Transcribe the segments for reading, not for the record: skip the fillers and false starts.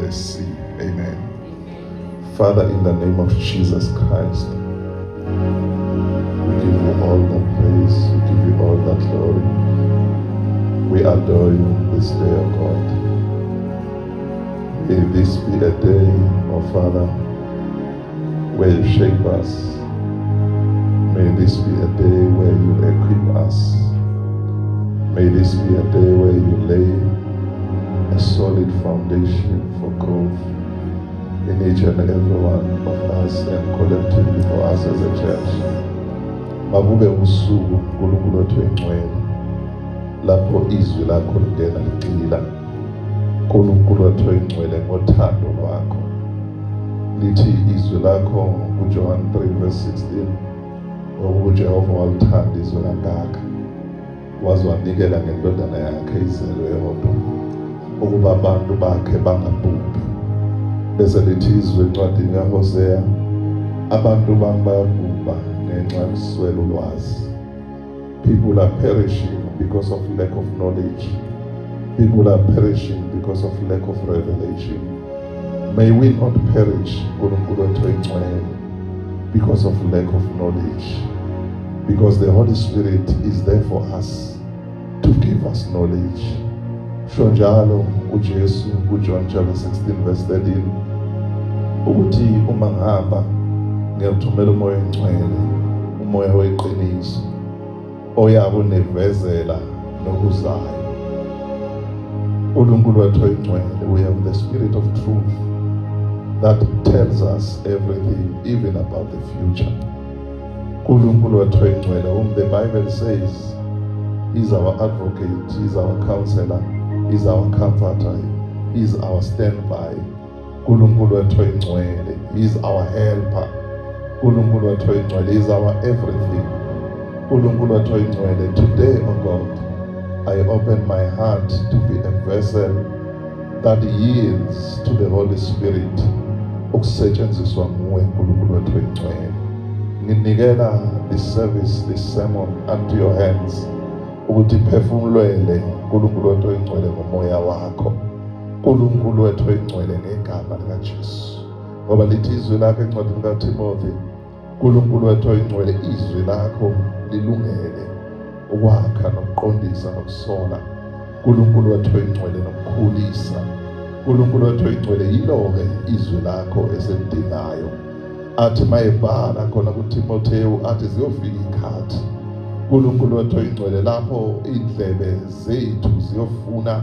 the sea. Amen. Father, in the name of Jesus Christ, we give you all the praise, we give you all the glory. We adore you this day, O God. May this be a day, O Father, where you shape us. May this be a day where you equip us. May this be a day where you lay a solid foundation for growth in each and every one of us and collectively for us as a church. Makube usuku uNkulunkulu wethu engcwele lapho izwi lakho lingena ligxila. uNkulunkulu wethu engcwele ngothando lwakho. Lithi izwi lakho kuJohn 3:16 uJehova walithanda izwe kangaka waze wanikela ngendodana yakhe izelwe yodwa ukuba abantu bakhe bangabhubhi. Bese lithi izwi encwadini kaHosea, abantu bami bayabhubha ngenxa yokuswela ulwazi. People are perishing because of lack of knowledge. People are perishing because of lack of revelation. May we not perish, uNkulunkulu wethu engcwele, because of lack of knowledge. Because the Holy Spirit is there for us to give us knowledge. Shonjalo uJesu kuJohn chapter 16:13 ukuthi uma ngihamba ngiyathumela umoya engcwele, umoya weqiniso oyabo nevezela nokuzayo. uNkulunkulu wethu engcwele, we have the spirit of truth that tells us everything, even about the future. uNkulunkulu wethu engcwele, whom the Bible says He's our advocate, He's our counselor, He's our comforter, He's our standby. uNkulunkulu wethu engcwele, He's our helper. uNkulunkulu wethu engcwele, He's our everything. uNkulunkulu wethu engcwele, today, O God, I open my heart to be a vessel that yields to the Holy Spirit. Ukusetshenziswa nguwe uNkulunkulu wethu engcwele. Nginikela this service, this sermon unto your hands. Ukuthi phefumulele uNkulunkulu wethu engcwele ngomoya wakho. uNkulunkulu wethu engcwele ngegama likaJesu. Ngoba lithi izwi lakho encwadini kaTimothy, uNkulunkulu wethu engcwele, izwi lakho lilungele ukwakha nokuqondisa nokusola. uNkulunkulu wethu engcwele nokukhulisa. uNkulunkulu wethu engcwele, yilo-ke izwi lakho eselidingayo. Athi mayebhala khona kuTimotheyu athi ziyofika ikhathi uNkulunkulu wethu engcwele lapho indlebe zethu ziyofuna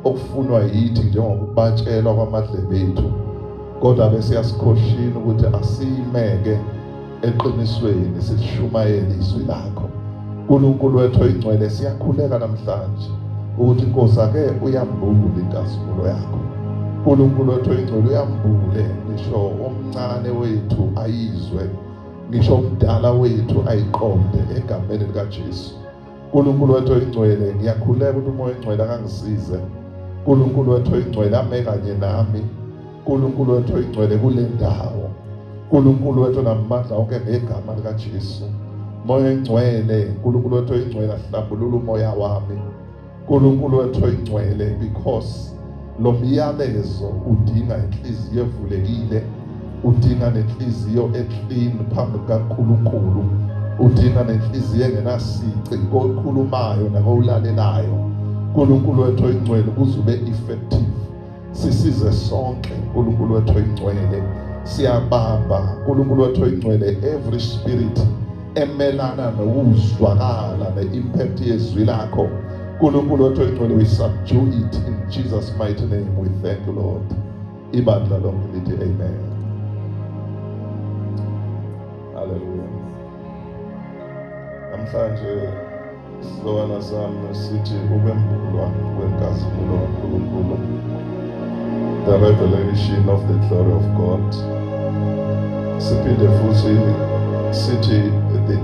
okufunwa yithi njengokubatshelwa kwamadlebe ethu, kodwa bese yasikhoshini ukuthi asiyimeke eqinisweni sishumayele izwi lakho. uNkulunkulu wethu engcwele, siyakhuleka namhlanje ukuthi Nkosi ake uyambule inkazimulo yakho. uNkulunkulu wethu engcwele, uyambule ngisho omncane wethu ayizwe, ngisho omdala wethu ayiqonde egameni likaJesu. uNkulunkulu wethu engcwele, ngiyakhuleka ukuthi umoya engcwele akangisize. uNkulunkulu wethu engcwele, ame kanye nami. uNkulunkulu wethu engcwele, kule ndawo. uNkulunkulu wethu namandla onke ngegama likaJesu. Moya engcwele, uNkulunkulu wethu engcwele, ahlambulula umoya wami. uNkulunkulu wethu engcwele, because lo myalezo udinga inhliziyo evulekile, udinga nenhliziyo eclean phambi kaNkulunkulu, udinga nenhliziyo engenasici kokhulumayo nakowulalelayo. uNkulunkulu wethu engcwele, ukuze ube effective, sisize sonke. uNkulunkulu wethu engcwele, siyabamba uNkulunkulu wethu engcwele, every spirit emelana nokuzwakala ne-impact yezwi lakho. uNkulunkulu wethu engcwele, we subdue it in Jesus' mighty name. We thank you, Lord. Ibandla lonke lithi amen. Hallelujah. Namhlanje sizowana sami sithi ukwembulwa kwenkazimulo kaNkulunkulu, the revelation of the glory of God. Siphinde futhi sithi the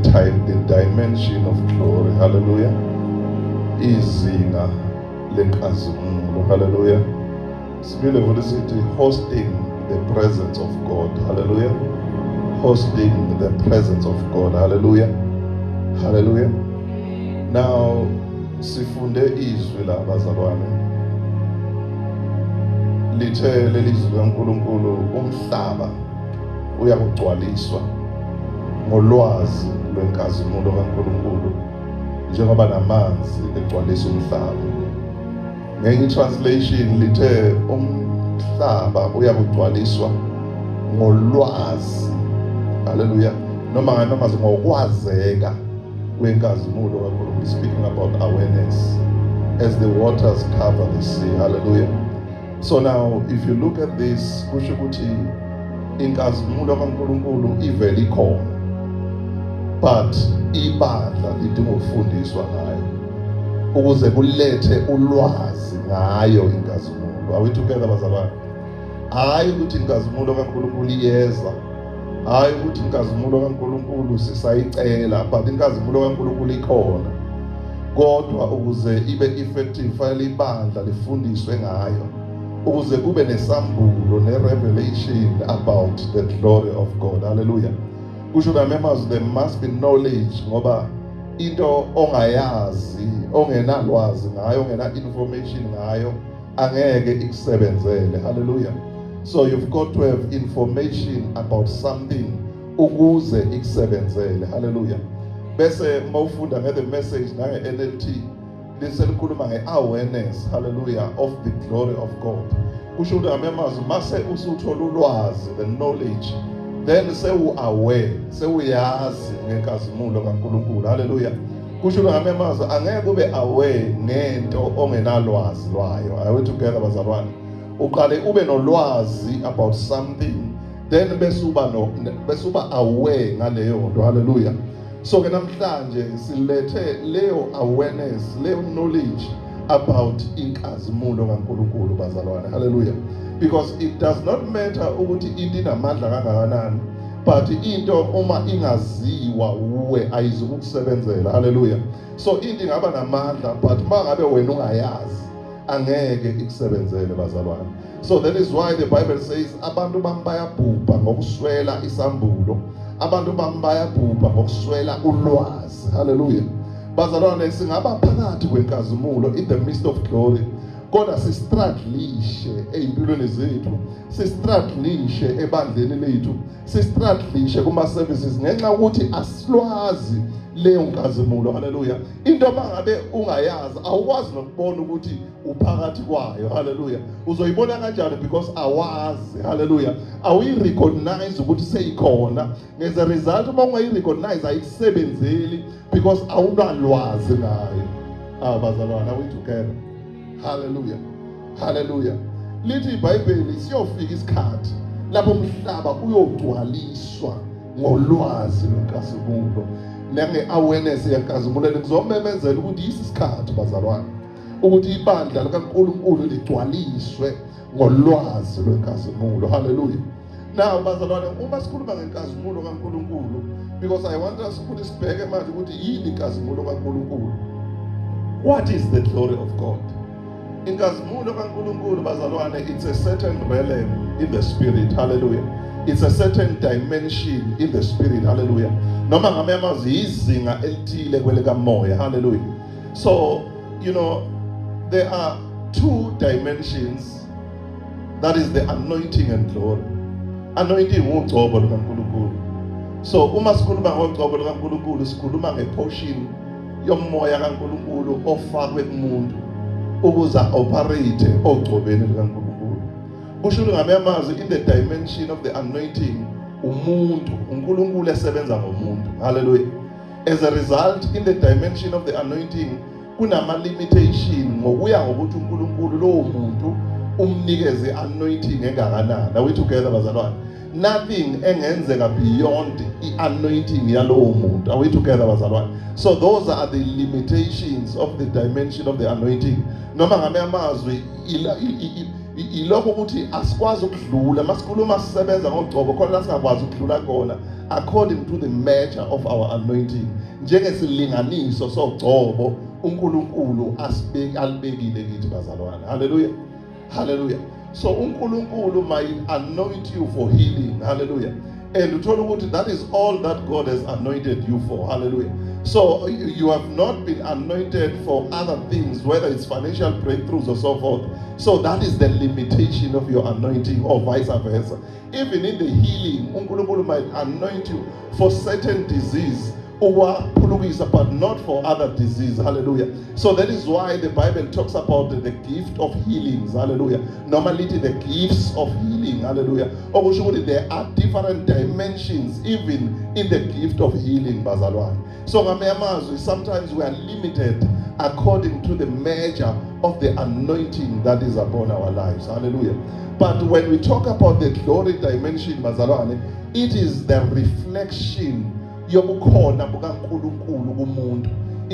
dimension of glory. Hallelujah. Izinga lenkazimulo. Hallelujah. Siphinde futhi sithi hosting the presence of God. Hallelujah. Hosting the presence of God. Hallelujah. Hallelujah. Now sifunde izwi la bazalwane lithe lelizwi kaNkulunkulu umhlaba uyakugcwaliswa ngolwazi lwenkazimulo kaNkulunkulu njengoba namanzi egcwalisa umhlaba. Ngenye translation lithe umhlaba uyakugcwaliswa ngolwazi, haleluya, noma ngokwazeka kwenkazimulo kaNkulunkulu, speaking about awareness as the waters cover the sea, hallelujah. So now if you look at this, kusho ukuthi inkazimulo kaNkulunkulu ivele ikhona, but ibandla lidinga ukufundiswa ngayo ukuze kulethe ulwazi ngayo inkazimulo. Are we together bazalwane? Hayi ukuthi inkazimulo kaNkulunkulu iyeza, hayi ukuthi inkazimulo kaNkulunkulu sisayicela, but inkazimulo kaNkulunkulu ikhona. Kodwa ukuze ibe effective fanele ibandla lifundiswe ngayo, ukuze kube nesambulo ne-revelation about the glory of God. Hallelujah. Kusho members, there must be knowledge, ngoba into ongayazi, ongenalwazi ngayo, ongena information ngayo, angeke ikusebenzele. Hallelujah. So you've got to have information about something ukuze ikusebenzele. Hallelujah. Bese mawufunda nge the message nange NLT liselikhuluma nge-awareness, hallelujah, of the glory of God. Kusho ukuthi members, mase usuthola ulwazi, the knowledge, then sewu-aware, sewuyazi ngenkazimulo kaNkulunkulu. Hallelujah. Kusho ukuthi members, angeke ube aware ngento ongenalwazi lwayo. Are we together bazalwane? Uqale ube nolwazi about something, then bese uba aware ngaleyo nto. Hallelujah. So ke namhlanje silethe leyo awareness, leyo knowledge about inkazimulo kaNkulunkulu bazalwane. Hallelujah. Because it does not matter ukuthi into inamandla kangakanani, but into uma ingaziwa uwe ayizukusebenzela. Hallelujah. So into ingaba namandla, but mangabe wena ungayazi angeke ikusebenzele bazalwane. So that is why the Bible says abantu bayabhubha ngokuswela isambulo, abantu bayabhubha ngokuswela ulwazi. Hallelujah. Bazalwane, singaba phakathi kwenkazimulo, in the midst of glory, kodwa sistraddlishe empilweni zethu, sistraddlishe ebandleni lethu, sistraddlishe kuma services ngenxa ukuthi asilwazi leyo nkazimulo. Hallelujah. Into mangabe ungayazi awukwazi nokubona ukuthi uphakathi kwayo. Hallelujah. Uzoyibona kanjani? Because awazi. Hallelujah. Awuyirecognize ukuthi seyikhona. As a result, uma ungayirecognize ayisebenzeli because awunalwazi ngayo. Bazalwane, are we together? Hallelujah. Hallelujah. Lithi iBhayibheli siyofika isikhathi lapho umhlaba uyogcwaliswa ngolwazi lwenkazimulo nange-awareness yenkazimulo. Ngizomemezela ukuthi isikhathi bazalwane ukuthi ibandla likaNkulunkulu ligcwaliswe ngolwazi lwenkazimulo. Hallelujah. Now bazalwane, uma sikhuluma ngenkazimulo kaNkulunkulu, because I want us ukuthi sibheke manje ukuthi yini inkazimulo kaNkulunkulu. What is the glory of God? Inkazimulo kaNkulunkulu bazalwane, it's a certain realm in the spirit. Hallelujah. It's a certain dimension in the spirit. Hallelujah. Noma ngamemazi izinga elithile kweleka moya. Hallelujah. So, you know, there are two dimensions. That is the anointing and glory. Anointing ngugcobo lukaNkulunkulu. So, uma sikhuluma ngogcobo lukaNkulunkulu, sikhuluma ngeportion yomoya kaNkulunkulu ofakwe kumuntu ukuze operate ogcobeni lukaNkulunkulu. Kusho ngamamazi, in the dimension of the anointing, umuntu, uNkulunkulu esebenza ngomuntu. Hallelujah. As a result, in the dimension of the anointing, kunama limitation ngokuya ngokuthi uNkulunkulu lowo muntu umnikeze anointing engakanani. Are we together bazalwane? Nothing engenzeka beyond the anointing yalowo muntu. Are we together bazalwane? So those are the limitations of the dimension of the anointing. Noma ngamazwi ilokho ukuthi asikwazi ukudlula masikhuluma sisebenza ngogcobo khona la singakwazi ukudlula khona according to the measure of our anointing. Njengesilinganiso sogcobo uNkulunkulu alibekile kithi bazalwane. Hallelujah. Hallelujah. So uNkulunkulu might anoint you for healing. Hallelujah. And uthola ukuthi that is all that God has anointed you for. Hallelujah. So you have not been anointed for other things, whether it's financial breakthroughs or so forth. So that is the limitation of your anointing, or vice versa. Even in the healing, uNkulunkulu might anoint you for certain disease, but not for other disease. Hallelujah. So that is why the Bible talks about the gift of healings. Hallelujah. Normally the gifts of healing. Hallelujah. There are different dimensions even in the gift of healing. So sometimes we are limited according to the measure of the anointing that is upon our lives. Hallelujah. But when we talk about the glory dimension, it is the reflection. It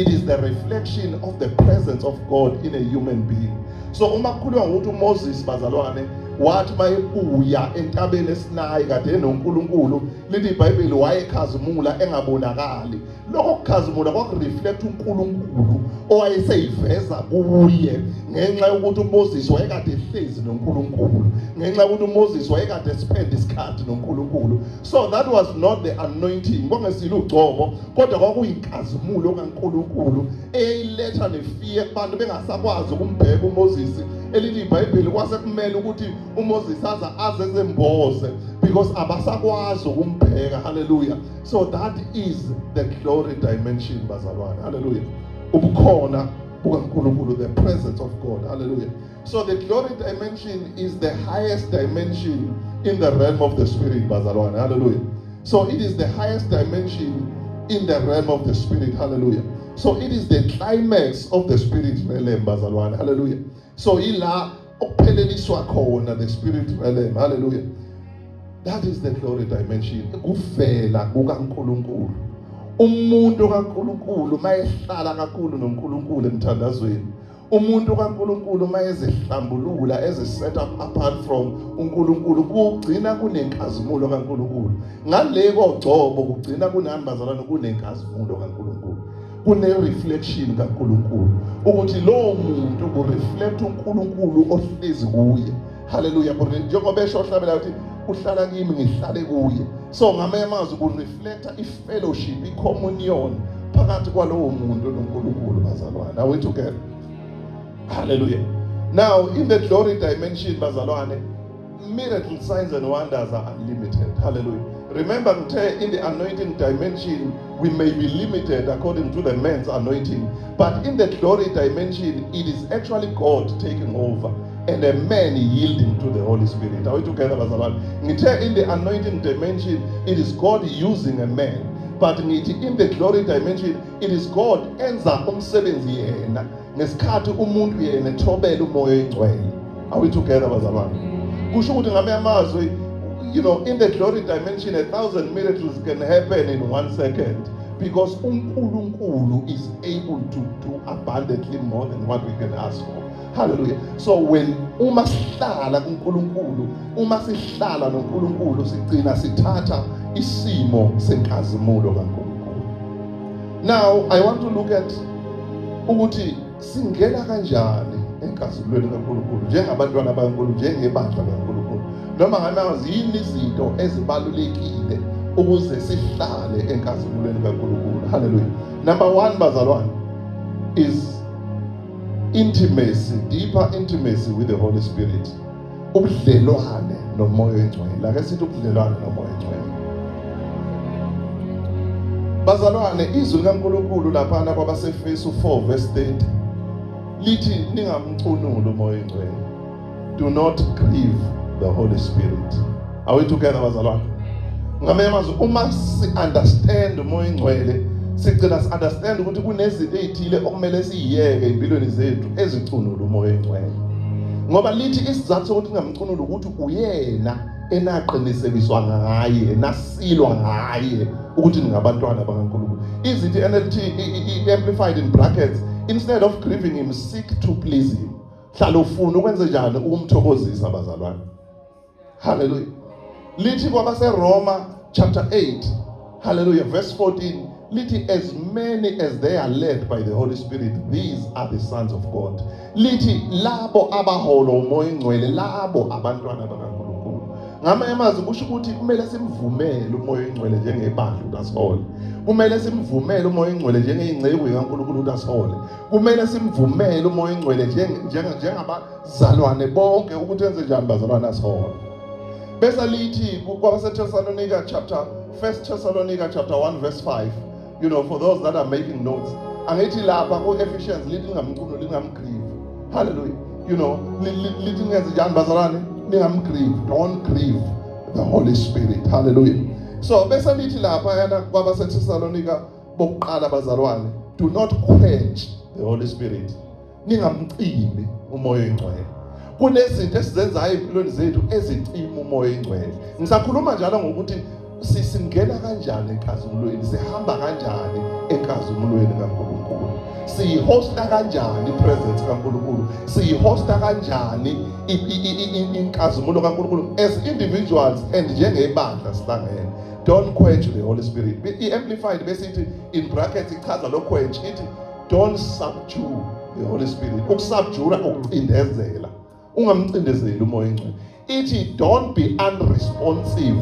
is the reflection of the presence of God in a human being. So Moses bazalwane wathi mayebuya entabeni eSinayi kade noNkulunkulu, lithi iBhayibheli wayekhazimula engabonakali. Lokho kukhazimula kwakureflect uNkulunkulu owayeseyiveza kuye, ngenxa yokuthi uMoses wayekade ehlezi noNkulunkulu, ngenxa yokuthi uMoses wayekade spend isikhathi noNkulunkulu. So that was not the anointing, kwangesilo ugcobo, kodwa kwakuyinkazimulo kaNkulunkulu eyiletha nefear abantu bengasakwazi ukumbheka uMoses. Elithi iBhayibheli kwasekumele ukuthi uMoses azezemboze because abasakwazi ukumbheka. Hallelujah. So that is the glory dimension bazalwane. Hallelujah. Ubukhona bukaNkulunkulu, the presence of God. Hallelujah. So the glory dimension is the highest dimension in the realm of the spirit bazalwane. Hallelujah. So it is the highest dimension in the realm of the spirit. Hallelujah. So it is the climax of the spirit realm bazalwane. Hallelujah. So ila okupheleliswa khona the spirit realm. Hallelujah. That is the glory dimension. Kuvela kukaNkulunkulu. Umuntu kaNkulunkulu mayehlala kakhulu noNkulunkulu emthandazweni. Umuntu kaNkulunkulu mayezihlambulula set up apart from uNkulunkulu, kugcina kunenkazimulo kaNkulunkulu. Ngale kogcobo kugcina kunani bazalwane, kunenkazimulo kaNkulunkulu. Kune-reflection kaNkulunkulu, ukuthi lowo muntu kureflect uNkulunkulu ohlezi kuye. Hallelujah. Njengoba esho ohlabela ukuthi uhlala kimi ngihlale kuye. So ngamanye amazwi kureflecta i-fellowship, i-communion phakathi kwalowo muntu noNkulunkulu bazalwane. Are we together? Hallelujah. Now in the glory dimension bazalwane, miracle signs and wonders are unlimited. Hallelujah. Remember, in the anointing dimension, we may be limited according to the man's anointing. But in the glory dimension, it is actually God taking over and a man yielding to the Holy Spirit. Are we together, Bazalan? In the anointing dimension, it is God using a man. But in the glory dimension, it is God enza umsebenzi yena ngesikhathi umuntu yena ethobela umoya oyingcwele. Are we together, Bazalan? Kusho ukuthi ngamanye amazwi, in the glory dimension, 1,000 miracles can happen in 1 second because uNkulunkulu is able to do abundantly more than what we can ask for. Hallelujah. So when uma sihlala kuNkulunkulu, uma sihlala noNkulunkulu, sigcina sithatha isimo senkazimulo kaNkulunkulu. Now I want to look at ukuthi singena kanjani enkazimulweni kaNkulunkulu njengabantwana bakaNkulunkulu, njengebandla kaNkulunkulu. Noma ngamazi yini izinto ezibalulekile ukuze sihlale enkazimulweni kaNkulunkulu. Hallelujah. Number 1 bazalwane is intimacy, deeper intimacy with the Holy Spirit. Ubudlelwane nomoya oyingcwele. Ake sithi ubudlelwane nomoya oyingcwele. Bazalwane, izwi likaNkulunkulu laphana kwabaseFesu 4 verse 30 lithi ningamcunuli umoya oyingcwele. Do not grieve the Holy Spirit. Are we together bazalwane? Ngamanye amazwi uma si-understand umoya oyingcwele, sigcina si-understand ukuthi kunezinto ezithile okumele siyiyeke empilweni zethu ezicunula umoya oyingcwele. Ngoba lithi isizathu sokuthi ningamcunuli ukuthi uyena enaqinisekiswa ngaye, nasilwa ngaye ukuthi ningabantwana bakaNkulunkulu. Izithi NLT amplified in brackets, instead of grieving him, seek to please him. Hlala ufuna ukwenza njani ukumthokozisa bazalwane. Hallelujah. Lithi kwabaseRoma chapter 8, hallelujah, verse 14, lithi as many as they are led by the Holy Spirit, these are the sons of God. Lithi labo abahola umoya oyingcwele, labo abantwana bakaNkulunkulu. Ngamanye amazwi kusho ukuthi kumele simvumele umoya oyingcwele njengebandla ukuthi asihole. Kumele simvumele umoya oyingcwele njengeyingceku kaNkulunkulu ukuthi asihole. Kumele simvumele umoya oyingcwele njengabazalwane bonke ukuthi enze njani bazalwane asihole. Bese lithi kwabaseThessalonika chapter 1 Thessalonica chapter 1 verse 5, you know, for those that are making notes, angithi lapha ku-Ephesians lithi lingamcunuli lingamgrieve. Hallelujah. You know, lithi ngenze njani bazalwane? Ningamgrieve. Don't grieve the Holy Spirit. Hallelujah. So bese lithi lapha yana kwabaseThessalonika bokuqala bazalwane, do not quench the Holy Spirit. Ningamcimi umoya oyingcwele. Kunezinto esizenzayo empilweni zethu ezicima umoya oyingcwele. Ngisakhuluma njalo ngokuthi sisingena kanjani enkazimulweni, sihamba kanjani enkazimulweni kaNkulunkulu, siyihosta kanjani ipresence kaNkulunkulu, siyihosta kanjani inkazimulo kaNkulunkulu as individuals and njengebandla sihlangene. Don't quench the Holy Spirit. I-amplified besithi in brackets ichaza lo quench ithi don't subdue the Holy Spirit. Ukusubdura ukucindezela, ungamcindezeli umoya oyingcwele. Ithi don't be unresponsive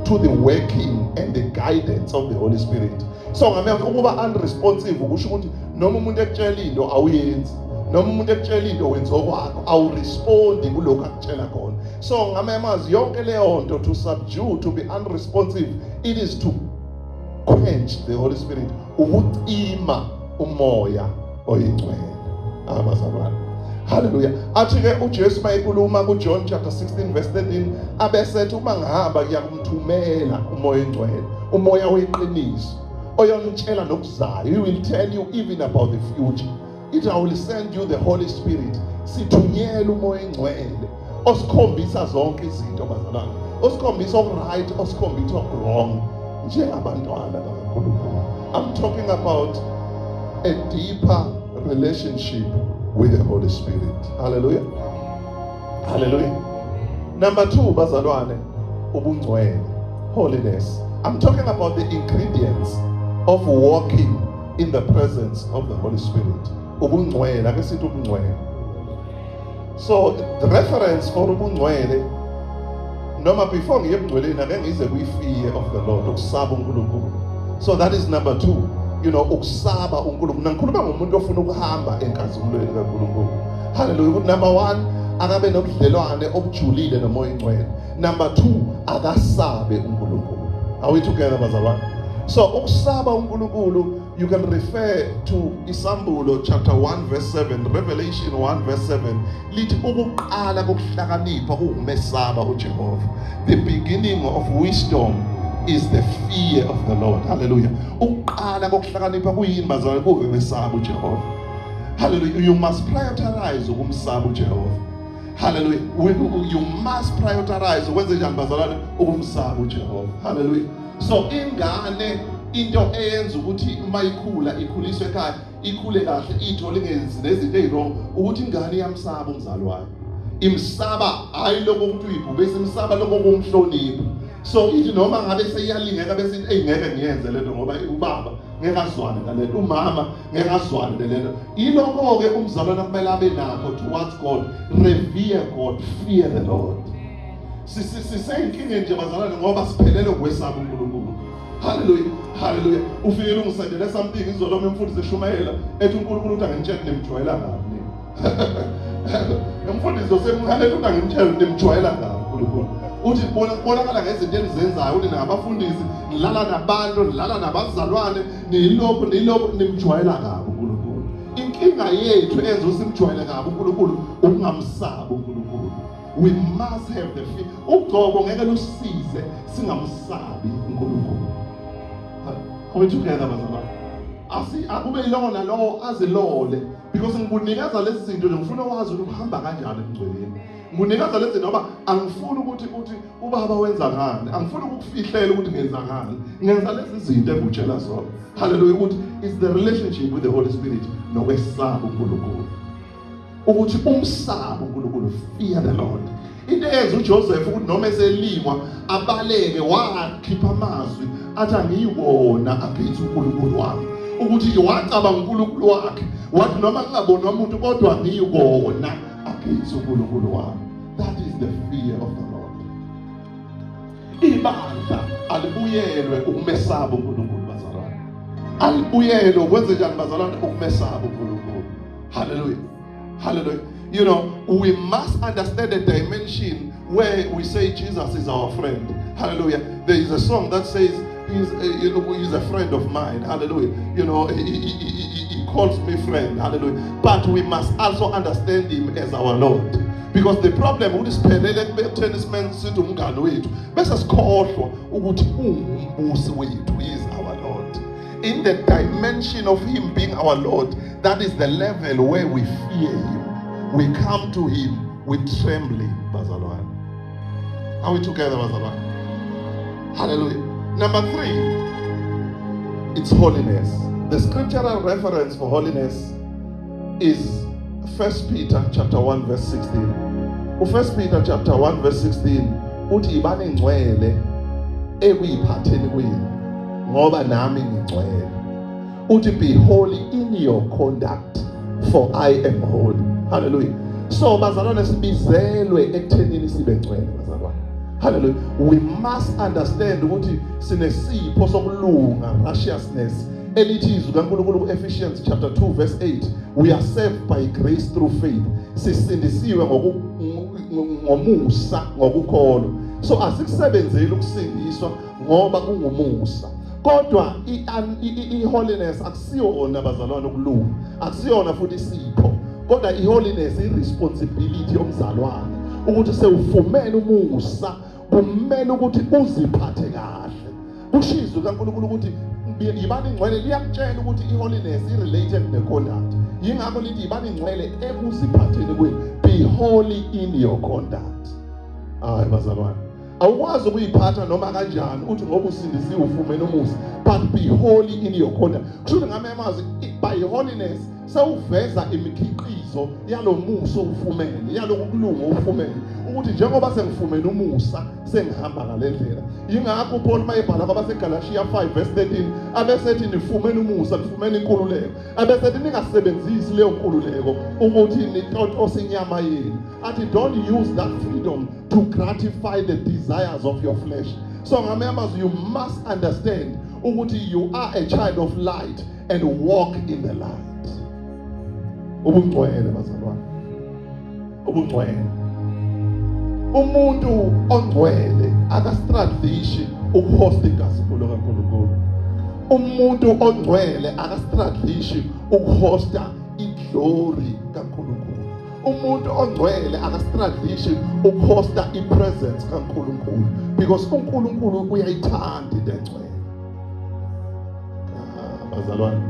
to the working and the guidance of the Holy Spirit. So ngamanye ukuba unresponsive kusho ukuthi noma umuntu ekutshela into awuyenzi, noma umuntu ekutshela into wenza okwakho, awurespondi kulokho akutshela khona. So ngamanye amazwi yonke leyo nto, to subdue, to be unresponsive, it is to quench the Holy Spirit, ukucima umoya oyingcwele abazalwane. Hallelujah. Athi-ke uJesu mayekhuluma kuJohn chapter 16 verse 13 abesethi uma ngihamba ngiyakumthumela umoya oyingcwele, umoya weqiniso oyongitshela nokuzayo. He will tell you even about the future. I will send you the Holy Spirit. Sithunyela umoya oyingcwele osikhombisa zonke izinto bazalwane, osikhombisa okuright, osikhombisa okwrong njengabantwana kaNkulunkulu. I'm talking about a deeper relationship with the Holy Spirit. Hallelujah. Hallelujah. Number 2 bazalwane, ubungcwele, holiness. I'm talking about the ingredients of walking in the presence of the Holy Spirit. Ubungcwele, ake sithi ubungcwele. So the reference for ubungcwele, noma before ngiye ebungcweleni ake ngize kwi-fear of the Lord, ukusaba uNkulunkulu. So that is number 2. You know, ukusaba uNkulunkulu. Ngikhuluma ngomuntu ofuna ukuhamba enkazimulweni kaNkulunkulu. Hallelujah. Ukuthi number 1, akabe nobudlelwane obujulile nomoya oyingcwele. Number 2, akasabe uNkulunkulu. Are we together bazalwane? So ukusaba uNkulunkulu, you can refer to Isambulo chapter 1 verse 7, Revelation 1 verse 7. Lithi ukuqala kokuhlakanipha ukumesaba uJehova. The beginning of wisdom is the fear of the Lord. Hallelujah. Uqala kokuhlakanipha kuyini bazalwane? Ukumesaba uJehova. Hallelujah. You must prioritize ukumsaba uJehova. Hallelujah. You must prioritize ukwenze njani bazalwane? Ukumsaba uJehova. Hallelujah. So ingane into eyenza ukuthi uma ikhula ikhuliswe ekhaya, ikhule kahle, ithole nezinto ezirong, ukuthi ingane iyamsaba umzali wayo. Imsaba hayi lokho ukuthi uyibhubese, imsaba lokho kumhlonipha. So ithi noma ngabe seyiyalingeka bese ngeke ngiyenze lento ngoba ubaba ngeke azwane nalento, umama ngeke azwane nalento. Ilokho ke umzalwane kumele abe nakho towards God, revere God, fear the Lord. Siseyinkinga nje bazalwane ngoba siphelele ukwesaba uNkulunkulu. Hallelujah. Hallelujah. Ufike ungisendele something izolo umfundisi eshumayela ethi uNkulunkulu uthi angitshele nimjwayela ngani. Umfundisi osemncane uthi angitshele nimjwayela ngani uNkulunkulu. Uthi bonakala ngezinto enizenzayo, uthi nabafundisi nilala nabantu, nilala nabazalwane, nilokho nimjwayela kabi uNkulunkulu. Inkinga yethu enza usimjwayele kabi uNkulunkulu ukungamsabi uNkulunkulu. We must have the fear. Ugcobo ngeke lusize singamsabi uNkulunkulu. Are we together bazalwane? Akube yilona nalowo azilole, because ngikunikeza lezi zinto ngifuna wazi ukuthi uhamba kanjani emngcweleni. Ngikunikeza lezi zinto ngoba angifuni ukuthi ubaba wenza ngani, angifuni ukufihlela ukuthi ngenza ngani. Ngenza lezi zinto engikutshela zona. Hallelujah. Ukuthi is the relationship with the Holy Spirit nokwesaba uNkulunkulu. Ukuthi umsaba uNkulunkulu, fear the Lord. Into eyenza uJoseph ukuthi noma eselimwa abaleke wakhipha amazwi athi angiyibona aphethe uNkulunkulu wami, ukuthi wacaba uNkulunkulu wakhe wathi noma ngingabona umuntu kodwa ngiyibona aphethe uNkulunkulu wami. That is the fear of the Lord. alibuyelwe ukumesaba uNkulunkulu bazalwane. Alibuyelwe ukwenze njani bazalwane ukumesaba uNkulunkulu. Hallelujah. Hallelujah. You know, we must understand the dimension where we say Jesus is our friend. Hallelujah. There is a song that says he's a friend of mine. Hallelujah. You know, he calls me friend. Hallelujah. But we must also understand him as our Lord. Because the problem with this tennisman sithi umngani wethu bese sikhohlwa ukuthi umbusi wethu is our Lord. In the dimension of him being our Lord, that is the level where we fear him. We come to him with trembling, bazalwane. Are we together, bazalwane? Hallelujah. Number 3, it's holiness. The scriptural reference for holiness is 1 Peter chapter 1 verse 16. 1 Peter chapter 1 verse 16 uthi ibane ngcwele ekuyiphatheni kwenu ngoba nami ngingcwele. Uthi be holy in your conduct for I am holy. Hallelujah. So bazalwane sibizelwe ekuthenini sibe ngcwele bazalwane. Hallelujah. We must understand ukuthi sinesipho sokulunga, righteousness. Elithi izwi kaNkulunkulu Ephesians chapter 2 verse 8, we are saved by grace through faith. Sisindisiwe ngomusa ngokukholwa. So asikusebenzeli ukusindiswa ngoba kungumusa. Kodwa i-holiness akusiyona bazalwane ukulunga. Akusiyona futhi isipho. Kodwa i-holiness i-responsibility yomzalwane. Ukuthi sewufumene umusa, kumele ukuthi uziphathe kahle. Kushizwe kaNkulunkulu ukuthi ibani ngcwele liyakutshela ukuthi i-holiness i-related ne-conduct. Yingakho lithi ibani ngcwele ekuziphatheni kwenu. Be holy in your conduct. Hayi bazalwane. Awukwazi ukuyiphatha noma kanjani uthi ngoba usindisiwe ufumene umusa, but be holy in your conduct. Kusho ngamamazi by holiness sawuveza imikhiqizo yalomusa ufumene, yalokulunga ufumene, ukuthi njengoba sengifumene umusa sengihamba ngalendlela. Yingakho Paul mayebhala kwabaseGalatia 5 verse 13 abesethi nifumene umusa, nifumene inkululeko. Abesethi ningasebenzisi leyo nkululeko ukuthi nitotose inyama yenu. Athi don't use that freedom to gratify the desires of your flesh. So members, you must understand ukuthi you are a child of light and walk in the light. Ubungcwele bazalwane. Ubungcwele. Umuntu ongcwele akastrategishi ukuhosta igospel kaNkulunkulu. Umuntu ongcwele akastrategishi ukuhosta iglory kaNkulunkulu. Umuntu ongcwele akastrategishi ukuhosta ipresence kaNkulunkulu, because uNkulunkulu uyayithanda into engcwele. Bazalwane.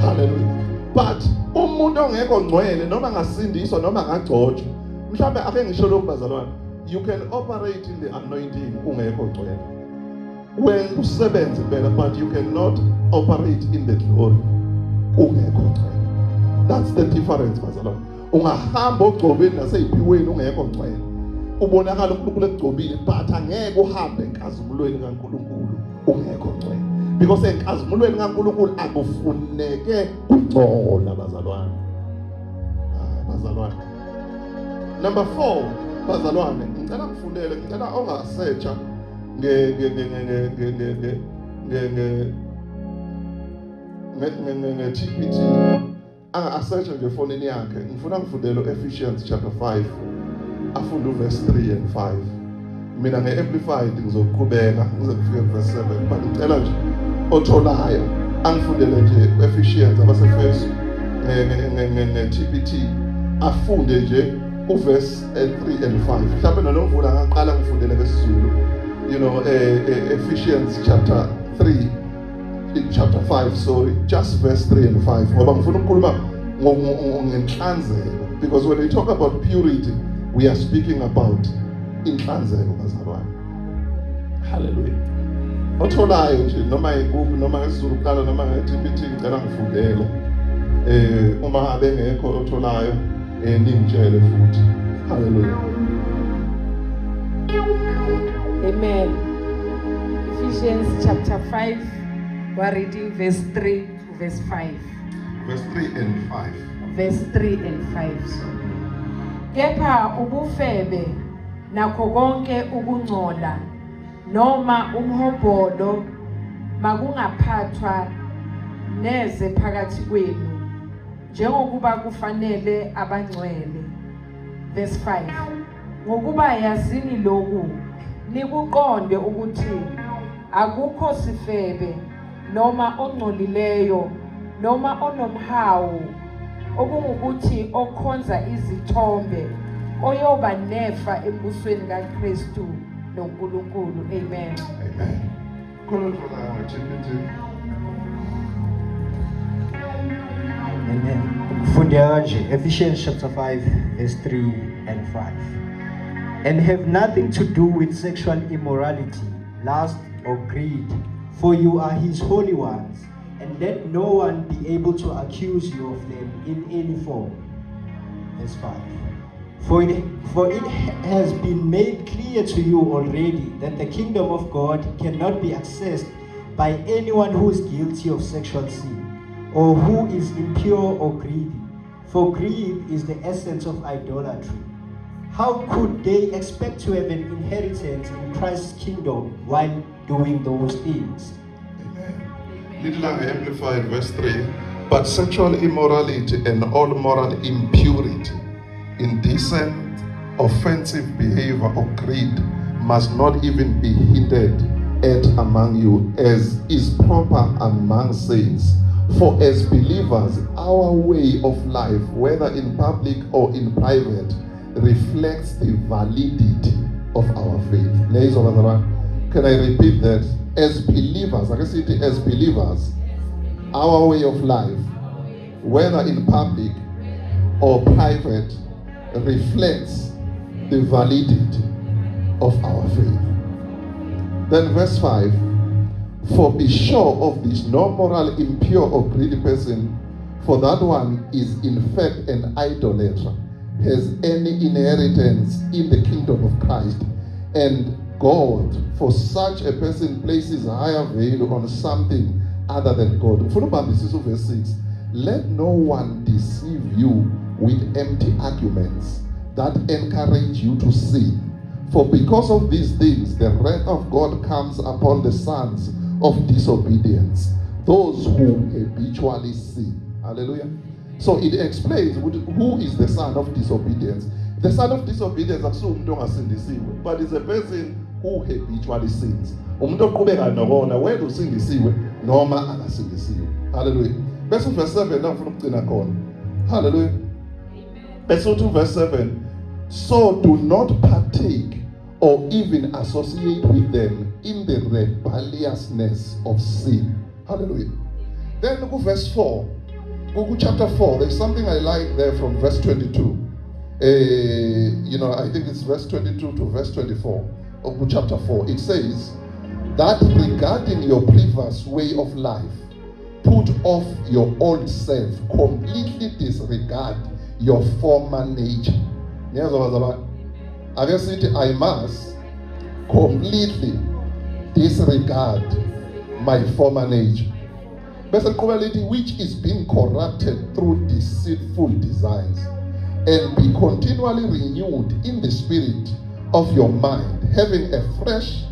Hallelujah. But umuntu ongekho ngcwele noma ngasindiswa noma ngagcotshwa, mhlawumbe ake ngisho lokhu bazalwane, you can operate in the anointing ungekho ngcwele. When usebenze phela, but you cannot operate in the glory ungekho ngcwele. That's the difference bazalwane. Ungahamba ogcobeni naseyiphiweni ungekho ngcwele. Ubonakala uNkulunkulu ekugcobile, but angeke uhambe enkazimulweni kaNkulunkulu ungekho ngcwele. Because enkazimulweni kaNkulunkulu akufuneke ungcola bazalwane. Bazalwane. Number 4, bazalwane, ngicela ngifundele, ngicela ongasearcha nge-TPT. Anga-searcha nje efonini yakhe. Ngifuna ngifundele Ephesians chapter 5. Afunde verse 3 and 5. Mina nge-amplified ngizoqhubeka ngize ngifike verse 7, but ngicela nje otholayo angifundele nje Ephesians abasefeso nge-TPT afunde nje uverse 3 and 5. Mhlawumbe nanomvula ngaqala ngifundele ngesizulu. You know, Ephesians chapter 3, chapter 5, sorry, just verse 3 and 5. Ngoba ngifuna ukukhuluma ngenhlanzeko, because when we talk about purity, we are speaking about inhlanzeko bazalwane. Hallelujah. Otholayo nje noma ikuphi noma ngesizulu kuqala noma nge-TPT ngicela ngifundele. Uma abengekho otholayo ningitshele futhi. Hallelujah. Amen. Ephesians chapter 5, we're reading verse 3 to verse 5. Verse 3 and 5. Verse 3 and 5. Kepha ubufebe nakho konke ukungcola noma umhobholo makungaphathwa neze phakathi kwenu njengokuba kufanele abangcwele. Verse 5. Ngokuba yazini lokhu nikuqonde ukuthi akukho sifebe noma ongcolileyo noma onomhawu okungukuthi okhonza izithombe oyoba nefa embusweni kaKristu noNkulunkulu. Amen. Amen. Amen. Kufundeka kanje, Ephesians chapter 5 verse 3 and 5. And have nothing to do with sexual immorality, lust or greed, for you are his holy ones, and let no one be able to accuse you of them in any form. Verse 5. For it has been made clear to you already that the kingdom of God cannot be accessed by anyone who is guilty of sexual sin, or who is impure or greedy, for greed is the essence of idolatry. How could they expect to have an inheritance in Christ's kingdom while doing those things? Amen. Little Amplified verse 3. But sexual immorality and all moral impurity, indecent, offensive behavior or greed must not even be hinted at among you, as is proper among saints. For as believers, our way of life, whether in public or in private, reflects the validity of our faith. Can I repeat that? As believers, I can say it as believers, our way of life, whether in public or private, reflects the validity of our faith. Then verse 5, for be sure of this, no moral, impure or greedy person, for that one is in fact an idolater, has any inheritance in the kingdom of Christ. And God, for such a person, places higher value on something other than God. Verse 6, let no one deceive you with empty arguments that encourage you to sin. For because of these things, the wrath of God comes upon the sons of disobedience, those who habitually sin. Hallelujah. So it explains who is the son of disobedience. The son of disobedience but is a person who habitually sins. Hallelujah. Verse 7. Hallelujah. Verse 7. So do not partake or even associate with them in the rebelliousness of sin. Hallelujah. Then look at verse 4. Go chapter 4. There's something I like there from verse 22. I think it's verse 22 to verse 24 of chapter 4. It says that regarding your previous way of life, put off your old self, completely disregard your former nature. I guess I must completely disregard my former nature, which is being corrupted through deceitful desires, and be continually renewed in the spirit of your mind, having a fresh,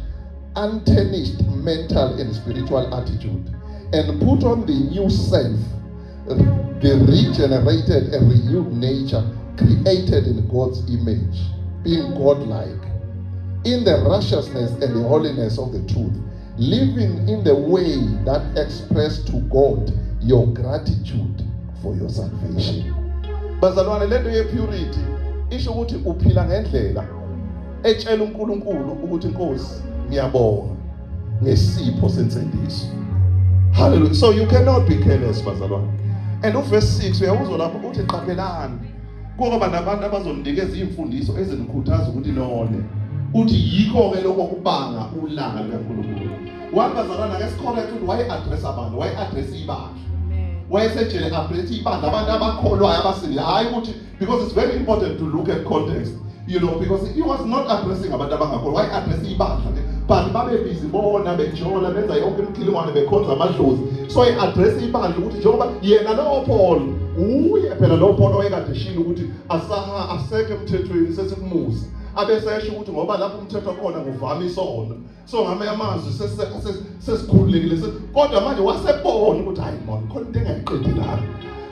untarnished mental and spiritual attitude, and put on the new self, the regenerated and renewed nature, created in God's image, being godlike, in the righteousness and the holiness of the truth, living in the way that express to God your gratitude for your salvation. Bazalwane, le nto ye-purity isho ukuthi uphila ngendlela etshela uNkulunkulu ukuthi Nkosi ngiyabonga ngesipho sensindiso. Hallelujah. So you cannot be careless, bazalwane. And verse 6 uyawuzwa lapho uthi qaphelani kuba nabantu abazoninikeza imfundiso ezinikhuthaza ukuthi none uthi yikho ke lokho kubanga ulanga likaNkulunkulu. Wabazalwana ake sicorrect ukuthi why address abantu, why address ibandla. Why sejele address ibandla abantu abakholwayo abasindile. Hayi ukuthi because it's very important to look at context. Because he was not addressing abantu abangakholwa. Why address ibandla? But babe busy bona bejola benza yonke imkhilingwane bekhonza amadlozi. So he address ibandla ukuthi njengoba yena lo Paul uye phela lo Paul oyekade shilo ukuthi asekho emthethweni sesimusa abesesho ukuthi ngoba lapho umthetho khona kuvama isono. So ngamanye amazwi sesikhululekile kodwa manje wasebona ukuthi hayi manje khona into engayiqedi la.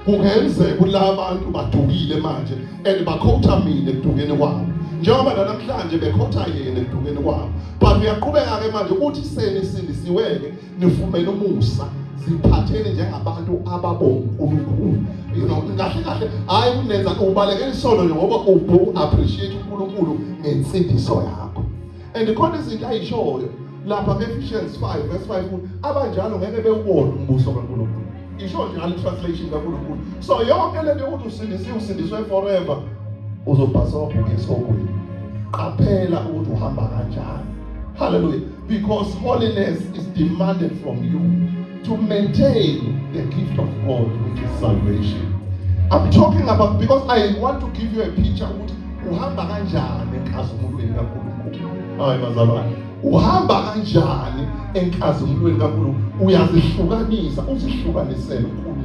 Kungenzeka ukuthi la bantu badukile manje and bakhotha mina ekudukeni kwabo. Njengoba namhlanje bekhotha yena ekudukeni kwabo. But uyaqhubeka ke manje uthi sendisiweke nifumene umusa. Siphathene njengabantu ababonga uNkulunkulu. You know, kahle hayi kunenza ubalekela isono ngoba appreciate uNkulunkulu ngensindiso yakho. And khona izinto ayishoyo lapha eEphesians 5 verse 5 abanjalo ngeke bewubone umbuso kaNkulunkulu. Isho njalo translation kaNkulunkulu. So yonke lento ukuthi usindiswe forever uzobhasa ubukisogwini. Qaphela ukuthi uhamba kanjani. Hallelujah. Because holiness is demanded from you to maintain the gift of God, which is salvation. I'm talking about, because I want to give you a picture ukuthi uhamba kanjani enkazimulweni kaNkulunkulu. Hayi bazalwane. Uhamba kanjani enkazimulweni kaNkulunkulu? Uyazihlukanisa, uzihlukanisele uNkulunkulu.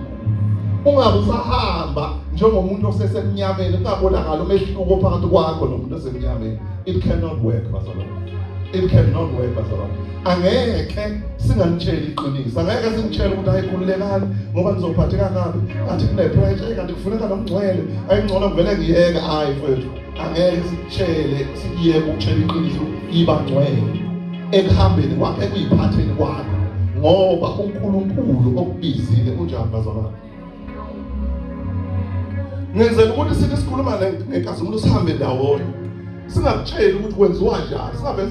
Ungabe usahamba njengomuntu osesemnyameni ungabonakala umehluko phakathi kwakho nomuntu osemnyameni. It cannot work bazalwane. It cannot work bazalwane. Angeke singanitshela iqiniso. Angeke singitshele ukuthi ayikhululekani ngoba nizophatheka kabi. Kanti kunepressure, kanti kufuneka nomngcwele. Ayingcono ngivele ngiyeke hayi mfethu. Angeke sikutshele sikuyeke ukutshela iqiniso ibangcwele. Ekuhambeni kwakhe ekuyiphatheni kwakho. Ngoba uNkulunkulu okubizile unjani bazalwane. Ngenzela ukuthi sithi sikhuluma ngenkazimulu sihambe ndawonye. Singakutshela ukuthi kwenziwa njani. Singabe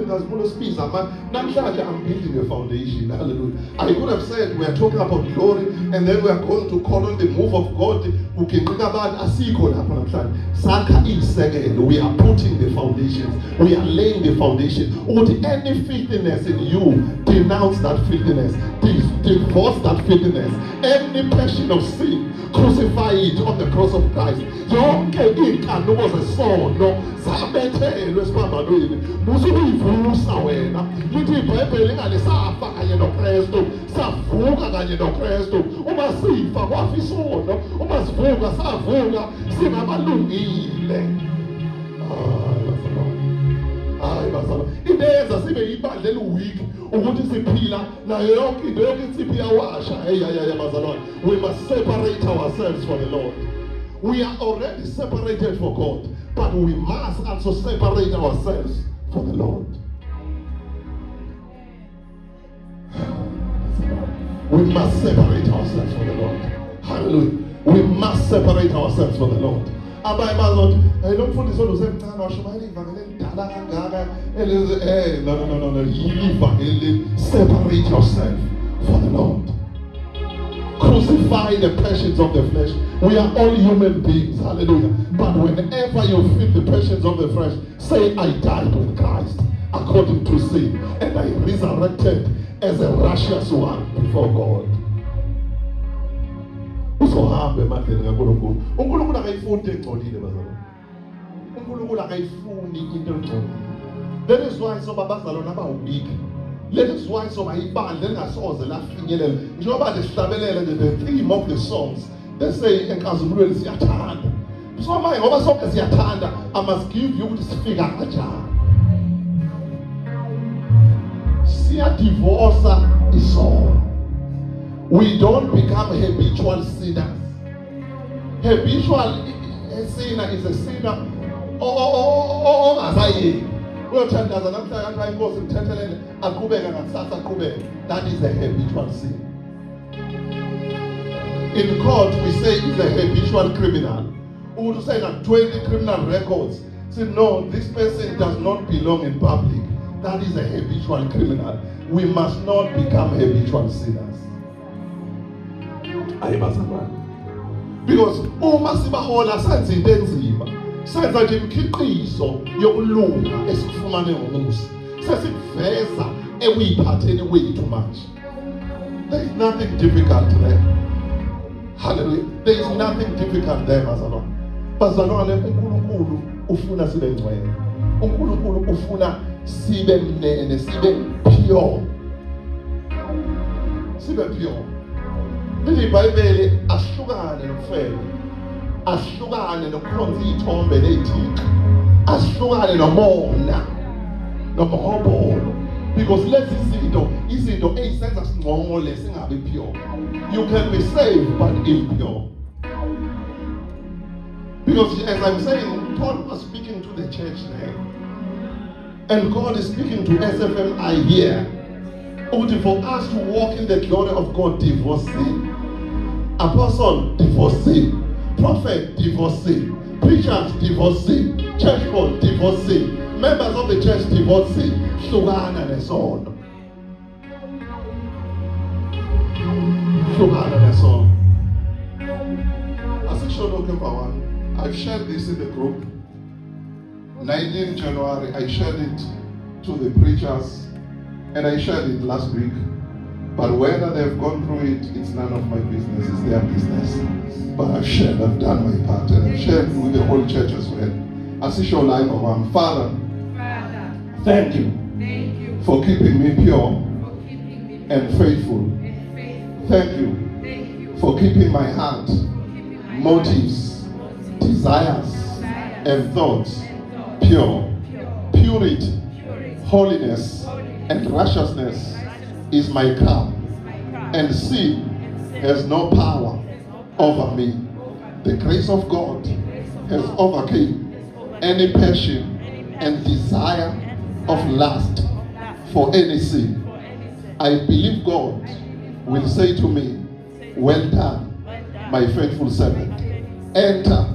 inkazimulu sibiza ama namhlanje I'm building a foundation. Hallelujah. I could have said we are talking about glory and then we are going to call on the move of God. Ukinqika abantu asikho lapha namhlanje. Sakha isekelo. We are putting the foundations. We are laying the foundation. Ukuthi any filthiness in you, denounce that filthiness. Divorce that filthiness. Any passion of sin, crucify it on the cross of Christ. Yonke inkanuko zesono sabethelwe esiphambanweni musukuyivusa wena. Lithi iBhayibheli ingalisafa kanye noKristu, savuka kanye noKristu. Uma sifa kwafa isono, uma sivuka savuka singabalungile. Hayi bazalwane. Ineza sibe ibandla eliweak ukuthi siphila nayo yonke into insiphi yawasha. Hey bazalwane. We must separate ourselves for the Lord. We are already separated for God, but we must also separate ourselves for the Lord. We must separate ourselves for the Lord. Hallelujah. We must separate ourselves for the Lord. Abanye bazothi lo mfundisi olusemncane washumayela ivangeli elidala kangaka no ivangeli. Separate yourself for the Lord. Crucify the passions of the flesh. We are all human beings, hallelujah. But whenever you feel the passions of the flesh, say, I died with Christ according to sin, and I resurrected as a righteous one before God. Uzohambe emandleni kaNkulunkulu. uNkulunkulu akayifuni into engcolile bazalwane. uNkulunkulu akayifuni into engcolile. That is why soba bazalwane abawubiki. That is why soba ibandla lingasoze lafinyelela. Njengoba lesihlabelele the theme of the songs, they say enkazimulweni siyathanda. So manje ngoba sonke siyathanda, I must give you ukuthi sifika kanjani. Siyadivorsa isono. We don't become habitual sinners. Habitual sinner is a sinner ongasayi. Uyothandaza namhlanje kanti inkosi imthethelele aqhubeke ngakusasa aqhubeke. That is a habitual sin. In court we say he's a habitual criminal. Umuntu say that 20 criminal records. Say no, this person does not belong in public. That is a habitual criminal. We must not become habitual sinners. Because uma sibahola senza into enzima, senza nje imikhiqizo yokulunga esikufumane ngomusa, sesikuveza ekuyiphatheni kwethu manje. There is nothing difficult there. Hallelujah. There is nothing difficult there, bazalwane. Bazalwane, uNkulunkulu ufuna sibe ngcwele. uNkulunkulu ufuna sibe mnene, sibe pure. Sibe pure. Lithi iBhayibheli ahlukane nokufela, ahlukane nokukhonza izithombe nezithixo. asihlukane nomona nomhobolo, because lezi izinto ezisenza singcole singabi pure. You can be saved but impure. Because as I'm saying, Paul was speaking to the church there, and God is speaking to SFMI here. For us to walk in the glory of God, divorce sin. Apostle, divorce sin. Prophet, divorce sin. Preachers, divorce sin. Church board, divorce sin. Members of the church, divorce sin. Hlukana nesono. Hlukana nesono. As I showed one, I've shared this in the group. 19 January, I shared it to the preachers. And I shared it last week. But whether they've gone through it, it's none of my business. It's their business. But I've shared, I've done my part, and I've shared with the whole church as well. As I show life of one, Father, thank you for keeping me pure and faithful. Thank you for keeping my heart, motives, desires, and thoughts pure. Purity, holiness, and righteousness is my crown, and sin has no power over me. The grace of God has overcome any passion and desire of lust for any sin. I believe God will say to me, well done, my faithful servant. Enter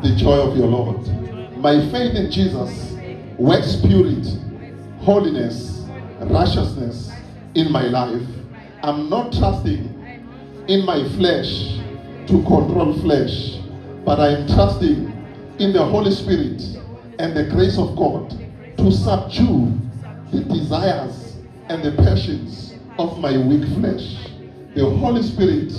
the joy of your Lord. My faith in Jesus works purity, holiness, righteousness in my life. I'm not trusting in my flesh to control flesh, but I am trusting in the Holy Spirit and the grace of God to subdue the desires and the passions of my weak flesh. The Holy Spirit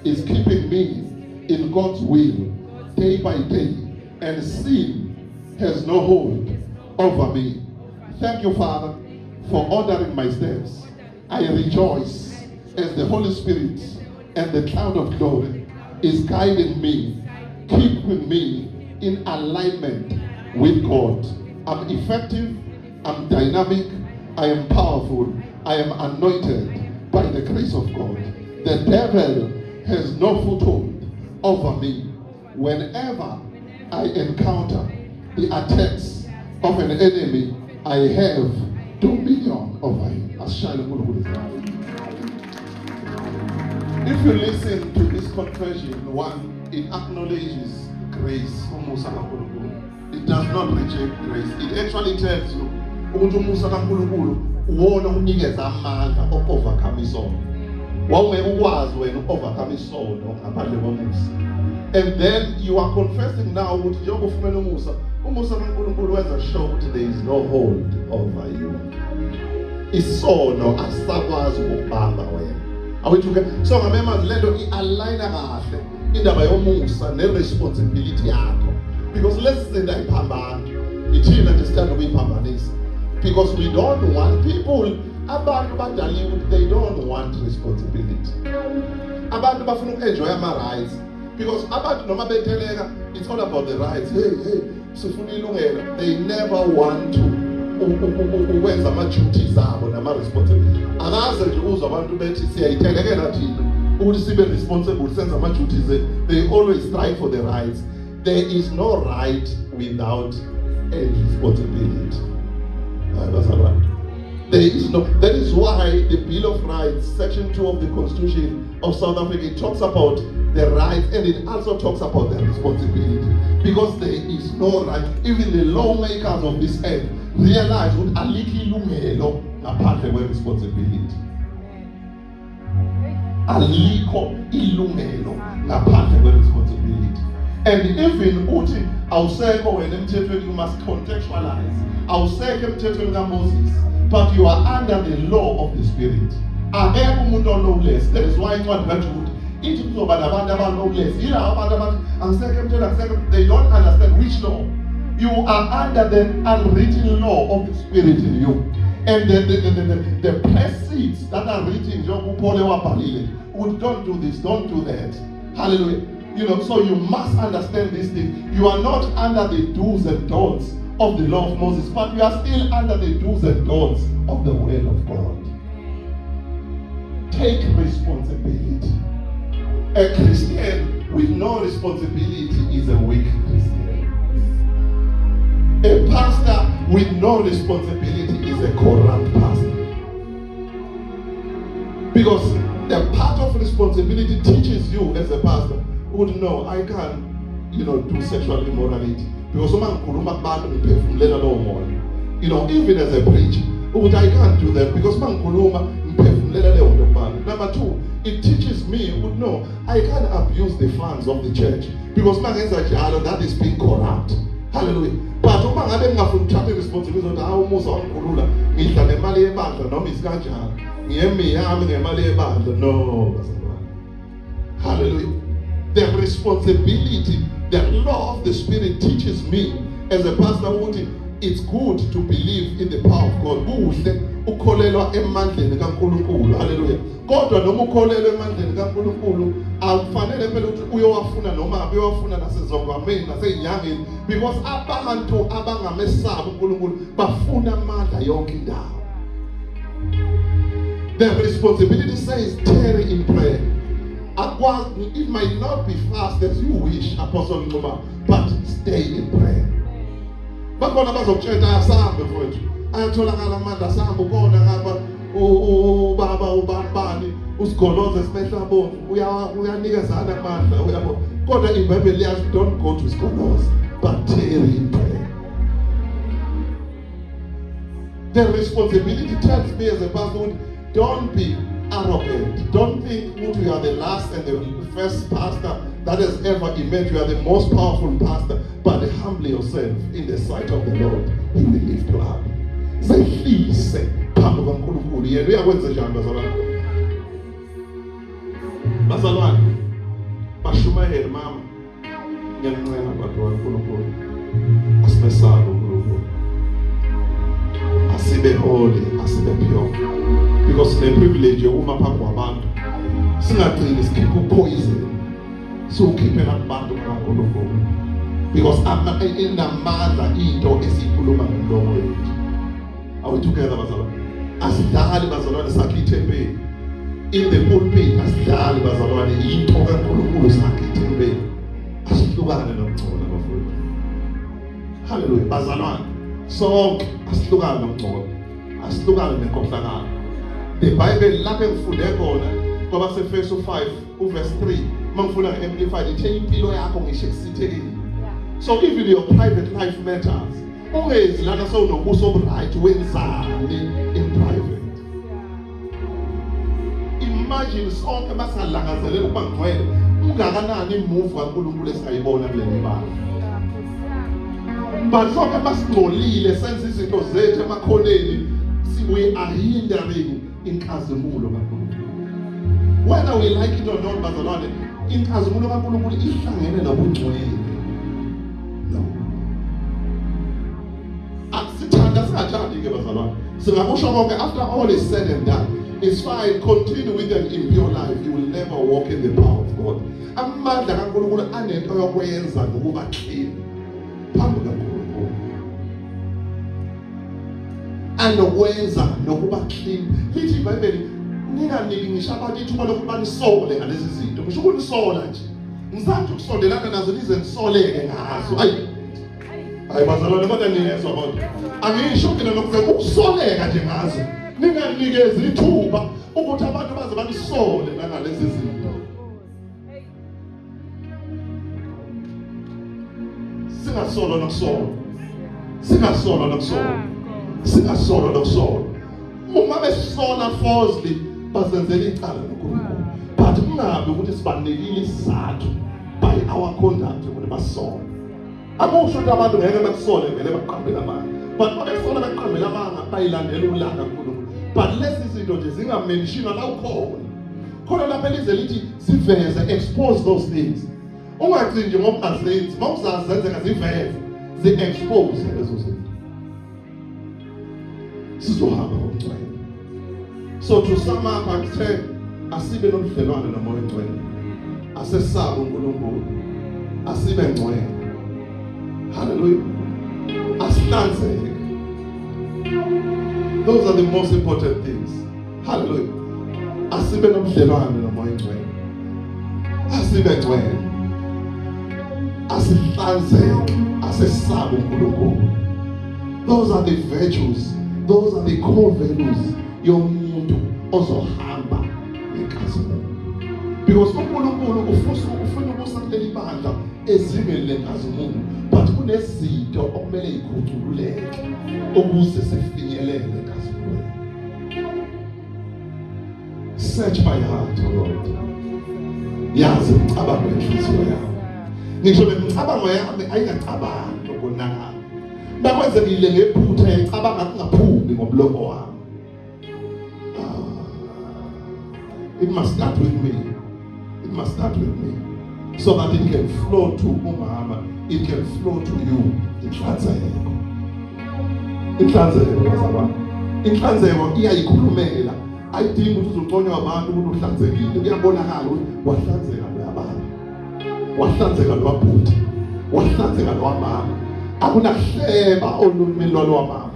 is keeping me in God's will day by day, and sin has no hold over me. Thank you, Father, for ordering my steps. I rejoice as the Holy Spirit and the cloud of glory is guiding me, keeping me in alignment with God. I'm effective, I'm dynamic, I am powerful, I am anointed by the grace of God. The devil has no foothold over me. Whenever I encounter the attacks of an enemy, I have dominion over him. If you listen to this confession, one, it acknowledges grace. It does not reject grace. It actually tells you, and then you are confessing now with there is no hold over you. Isono asakwazi ukubamba wena. Awethuke so ngamema lento ialigna kahle indaba yomusa neresponsibility yakho. Because let's say that iphambana. Ithina understand ukuyiphambanisa. Because we don't want people abantu badaliwe they don't want responsibility. Abantu bafuna ukenjoy ama rights. Because abantu noma beteleka it's all about the rights. Hey, sifuna ilungelo. They never want to ukwenza ama-duties abo nama-responsibility. Akaze nje uzwa abantu bethi siyayitelekela thina ukuthi sibe responsible senza ama-duties. They always strive for the rights. There is no right without a responsibility. That's all right. There is no. That is why the Bill of Rights, Section 2 of the Constitution of South Africa, it talks about the rights and it also talks about the responsibility. Because there is no right. Even the lawmakers of this earth realize what alikho ilungelo ngaphandle kwe responsibility. Alikho ilungelo ngaphandle kwe responsibility. And even uthi awusekho wena emthethweni, you must contextualize. Awusekho emthethweni kaMoses, but you are under the law of the Spirit. Akekho umuntu olawless. That is why incwadi kaJude ithi kuzoba nabantu abalawless. Yila abantu abathi angisekho emthethweni angisekho. They don't understand which law. You are under the unwritten law of the Spirit in you. And the precepts that are written, don't do this, don't do that. Hallelujah. So you must understand this thing. You are not under the do's and don'ts of the law of Moses, but we are still under the do's and don'ts of the word of God. Take responsibility. A Christian with no responsibility is a weak Christian. A pastor with no responsibility is a corrupt pastor. Because the part of responsibility teaches you as a pastor, would know I can't, do sexual immorality. Because even as a preacher, I can't do that because number two, it teaches me, no, I can't abuse the funds of the church because that is being corrupt. Hallelujah. But the responsibility no. Hallelujah. The responsibility, the law of the Spirit teaches me as a pastor, it's good to believe in the power of God. Hallelujah. Kodwa noma ukholelwa emandleni kaNkulunkulu akufanele phela ukuthi uyowafuna noma uyowafuna nasezongwameni nasenyangeni, because abantu abangamesaba uNkulunkulu bafuna amandla yonke indawo. The responsibility says tarry in prayer. It might not be fast as you wish, Apostle Numa, but stay in prayer. Bakhona bazokutshela asambe mfowethu, ayatholakala amandla asambe ukona ngapha ubaba ubani usigoloze simehla bomvu uyanikezana amandla uyabo. Kodwa iBhayibheli liyathi don't go to sigoloze but tarry in prayer. The responsibility tells me as a pastor, don't be arrogant. Don't think you are the last and the first pastor that has ever emerged. You are the most powerful pastor, but humble yourself in the sight of the Lord. He will lift you up. Zehlise phambi kaNkulunkulu. Yena uyakwenza njani bazalwane? Bazalwane, bashumayela mama. Ngiyancela abantu kaNkulunkulu. Asimesabe uNkulunkulu. Asibe holy, asibe pure. Because the privilege youma phambi kwabantu singagcini sikhipha upoison sokhiphela abantu kaNkulunkulu, because inamandla into esikhuluma ngomlomo wethu. Are we together bazalwane? Asidlali bazalwane sakhe ithempeli. In the pulpit asidlali bazalwane into kaNkulunkulu sakhe ithempeli. Asihlukane nokungcola bafowethu. Hallelujah bazalwane. Sonke asihlukane nokungcola. Asihlukane nenkohlakalo. The Bible lapho engifunde khona ngoba seFesu 5 uverse 3 mangifuna nge-amplified ithi impilo yakho ngisho ekusithekile. So even your private life matters. Always lana sewunobuso obright wenzani in private. Imagine sonke masingalangazelela ukuba ngcwele ungakanani imove kaNkulunkulu esayibona kule mbala. But sonke masingcolile senze izinto zethu emakhoneni, we are hindering inkazimulo kaNkulunkulu. Whether we like it or not, bazalwane, inkazimulo kaNkulunkulu ihlangene nobungcwele. No. Akusithanda singathandi ke bazalwane. Singakusho konke after all is said and done. It's fine, continue with an impure life. You will never walk in the power of God. Amandla kaNkulunkulu anento yokwenza ngokuba clean phambi kaNkulunkulu. Anokwenza nokuba clean. Lithi iBhayibheli ninganiki ngisho abantu ithuba lokuba nisole ngalezi zinto. Ngisho ukunisola nje. Ngizathi ukusondelana nazo nize nisoleke ngazo. Hayi bazalwane kodwa niyezwa kodwa. Angisho kina nokuze ukusoleka nje ngazo. Ninganikezi ithuba ukuthi abantu baze banisole ngalezi zinto. Singasola nokusola. Singasola nokusola. Singasola nokusola. Uma besola falsely basenzela icala noNkulunkulu. But kungabe ukuthi sibanekile isizathu by our conduct ukuthi basola. Akusho ukuthi abantu ngeke bakusole vele baqhambela amanga. But babesola baqhambela amanga bayilandela ulaka kaNkulunkulu. But lesi zinto nje zingamentionwa la ukhona. Khona lapha elize lithi siveze, expose those things. Ungagcini nje ngokungazenzi, mawuzazi zenzeka ziveze, zi-expose lezo zinto. Sizohamba ngomncwele. So to sum up, akuthe asibe nobudlelwane nomoya ongcwele. Asesabe uNkulunkulu. Asibe ngcwele. Hallelujah. Asihlanzeke. Those are the most important things. Hallelujah. Asibe nobudlelwane nomoya oyingcwele. Asibe ngcwele. Asihlanzeke, asisabe uNkulunkulu. Those are the virtues. Those are the core values yomuntu ozohamba enkazimuni. Because uNkulunkulu ufuna ukusa kuleli bandla ezingeni lenkazimuni, but kunezinto okumele ikhucululeke ukuze sifinyelele enkazimuni. Search my heart, O Lord. Yazi imicabango yenhliziyo yami. Ngisho lemicabango yami ayingacabangi ukonakala. Bakwenzekile ngephutha yacabanga kungaphumi ngomlomo wami. It must start with me. It must start with me. So that it can flow to umama, it can flow to you. Inhlanzeko. Inhlanzeko bazalwane. Inhlanzeko iyayikhulumela. Ayidingi ukuthi uzonconywa abantu ukuthi uhlanzekile. Kuyabonakala ukuthi wahlanzeka loyabantu. Wahlanzeka lwabhuti. Wahlanzeka lwamama. Akunahleba olumini lwamama.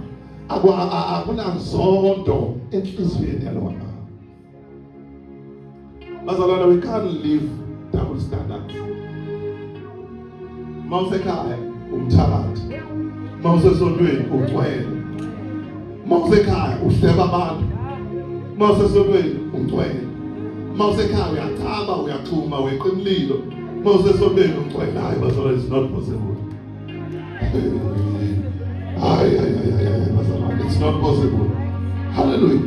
Akunanzondo enhliziyweni yalomama. Bazalwane, we can't live double standards. Mawusekhaya umthakathi. Mawusesontweni ugcwele. Mawusekhaya uhleba abantu. Mawusesontweni ugcwele. Mawusekhaya uyachaba uyaxhuma weqa umlilo. Mawusesontweni ugcwele. Hayi bazalwane, it's not possible. It's not possible. Hallelujah.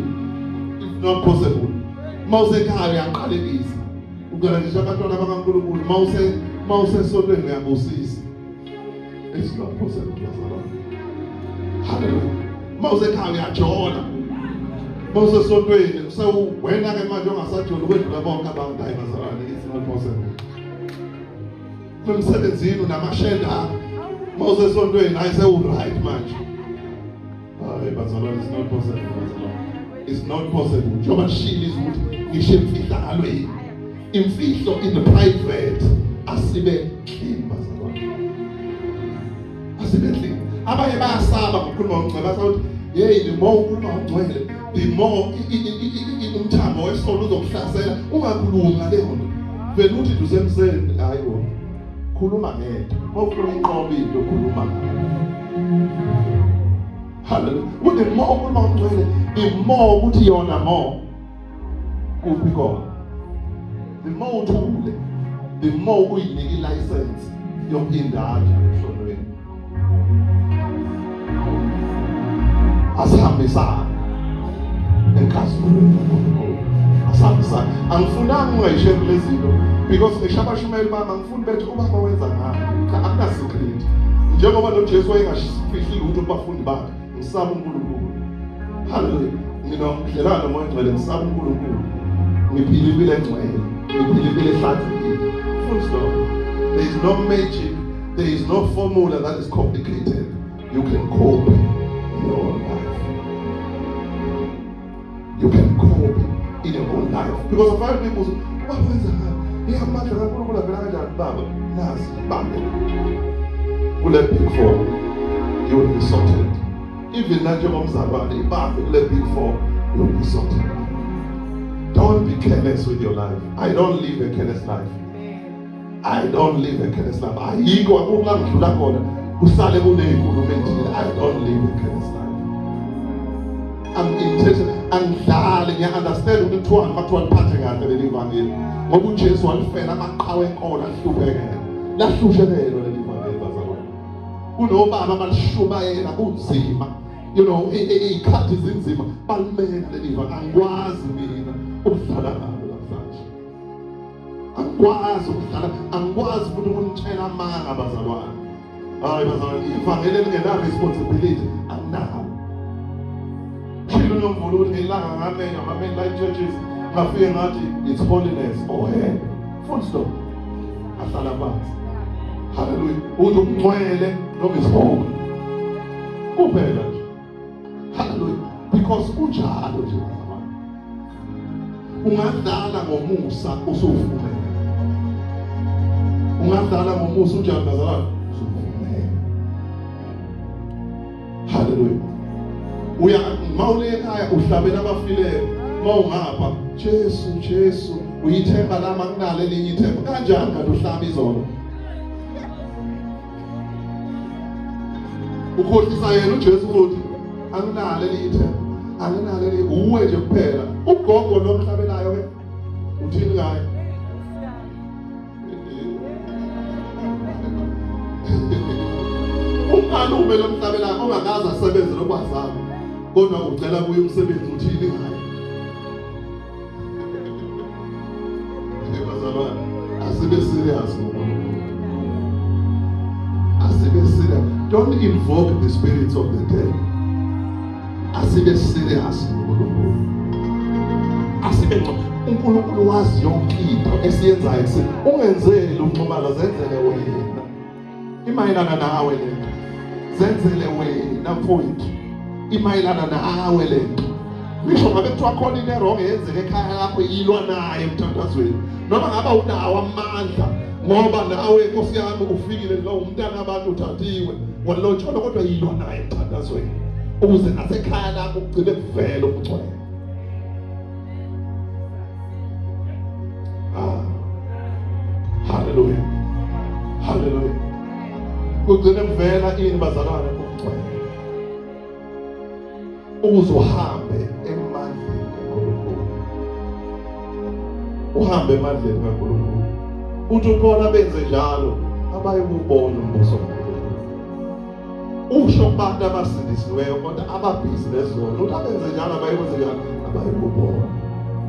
It's not possible. Mawusekhaya uyaqalekisa. Ugalanisa abantwana bakaNkulunkulu. Mawusesontweni uyabusisa. It's not possible. Hallelujah. Mawusekhaya uyajona. Mawusesontweni sewena ke manje ongasajoli kwedlula bonke abantu. Hayi bazalwane, it's not possible. Emsebenzini unamashenda. Mawusesontweni hayi sewuright manje. Hayi bazalwane, it's not possible. It's not possible. Njengoba shili ukuthi ngisho imfihlakalo imfihlo in the private asibe clean bazalwane. Asibe clean. Abanye bayasaba ukukhuluma ngongcwele basathi hey the more ukhuluma ngongcwele the more umthambo wesondo uzokuhlasela. Ungakhulumi ngale nto. Vele uthi dusemseni hayibo. Khuluma ngento. Mawukhuluma inqobo into khuluma ngayo. Hallelujah. With the more ukhuluma ngongcwele, the more ukuthi yona more kuphi khona. The more uthule, the more uyinika ilicense yokuphindana emshonweni. Asihambisana enkazimuni kaNkulunkulu. Asihambisana. Angifundanga ungayishare lezi zinto because ngishabashumeli bami angifuni bethu ubaba wenza ngani. Akuna secret. Njengoba lo Jesu wayengashifihli ukuthi abafundi bakhe ngisaba uNkulunkulu. Hallelujah. Nginomdlelano moya ngcwele ngisaba uNkulunkulu. Ngiphila impilo engcwele. Ngiphila impilo ehlanzekile. Full stop. There is no magic. There is no formula that is complicated. You can cope in your own life. You can cope in your own life. Because of how people say, what is that? Yeah, I'm not going to be a Bible. Nas, Bible. Will let big fall. You will be sorted. Even not your mom's about the Bible, let big fall. You will be sorted. Don't be careless with your life. I don't live a careless life. I don't live a careless life. I don't live a careless life. I'm intentional. Angidlali ngiya-understand ukuthi kuthiwa ngiphathe kahle leli vangeli. Ngoba uJesu walifela amaqhawe enkolo ahluphekele. Lahlushekelo leli vangeli bazalwane. Kunobaba abalishumayela kunzima. You know, iy'khathi zinzima balimele leli vangeli. Angikwazi mina ukudlala nalo namhlanje. Angikwazi futhi ukunitshela amanga bazalwane. Hayi bazalwane, ivangeli elingena-responsibility anginalo. Children of Mulu, Amen, like churches, ngafike ngathi it's holiness. Oh, hey, full stop. Asalabat. Hallelujah. Uthi ungcwele noma isihogo. Kuphela nje. Hallelujah. Because unjalo nje bazalwane. Ungadlala ngomusa usuvumela. Ungadlala ngomusa unjalo bazalwane. Usuvumela. Hallelujah. Uya mawule ekhaya uhlabela abafileyo mawungapha Jesu uyithemba lama kunalo elinye ithemba kanjani kanti uhlaba izolo ukhohlisa yena uJesu futhi anginalo elinye ithemba anginalo elinye uwe nje kuphela ugogo lo mhlabelayo ke uthini ngaye umalume lo mhlabelayo ongakaze asebenze lokwazana kodwa ucela kuye umsebenzi uthini ngaye asibe serious asibe serious. Don't invoke the spirits of the dead. Asibe serious asibe uNkulunkulu wazi yonke into esiyenzayo kuseni ungenzeli umnqumalo zenzele wena imayelana nawe lento zenzele wena mfowethu imayelana nawe lento ngisho ngabe kuthiwa khona into wrong yenzeke ekhaya lakho yilwa naye emthandazweni noma ngaba unawo amandla ngoba nawe Nkosi yami ufikile lo umntana abantu uthathiwe walotsholwa kodwa yilwa naye emthandazweni ukuze nasekhaya lakho ugcine kuvela ubugcwele. Hallelujah. Hallelujah. Kugcine kuvela ini bazalwane ubugcwele ukuze uhambe emandleni kaNkulunkulu. Uhambe emandleni kaNkulunkulu. Uthi ubona benze njalo abayikubona umbuso kaNkulunkulu. Usho abantu abasindisiweyo kodwa ababhizinesi zona uthi abenze njalo abayikwenze njalo abayikubona